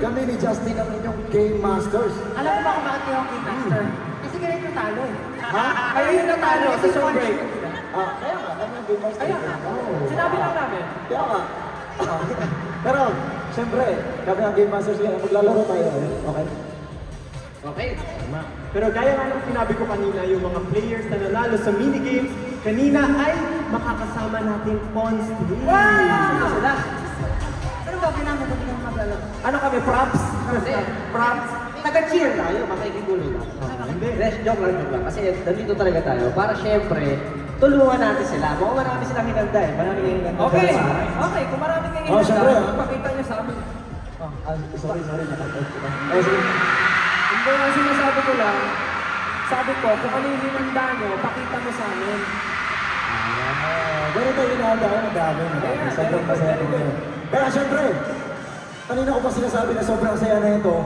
kami ni Justin ang inyong Game Masters. Alam mo ba kung bakit kayo ang King Master? Kasi kayo yung natalo eh. Ha? Kayo yung natalo sa short break. Kaya nga, kami ang Game Masters. Kaya nga. Sinabi lang namin. Kaya nga. Pero, siyempre, kami ang Game Masters ngayon. Maglalaro tayo. Okay? Okay. Pero gaya nga ng sinabi ko kanina, yung mga players na nanalo sa minigames, kanina ay makakasama natin on stage. Wow! Sila. Pero gagawin namin kung hindi maglalaro. Ano kami, props? Hindi. Props? Taga-cheer tayo, makikigulo lang. Hindi. Joke lang. Kasi nandito talaga tayo para syempre, tulungan natin sila. Mukhang marami silang hinanda eh. Marami kayong hinanda. Okay. Okay, kung marami kayong Oh, syempre, ah. pakita niyo sa amin. Sorry, nakakot ko na. Sige. Hindi nga sinasabi ko lang, sabi ko, kung ano yung hinanda nyo, pakita mo sa amin. Ganito yung hinahanda ko, madami. Sobrang masaya ko ngayon. Kaya syempre, kanina ko pa sinasabi na sobrang saya na ito.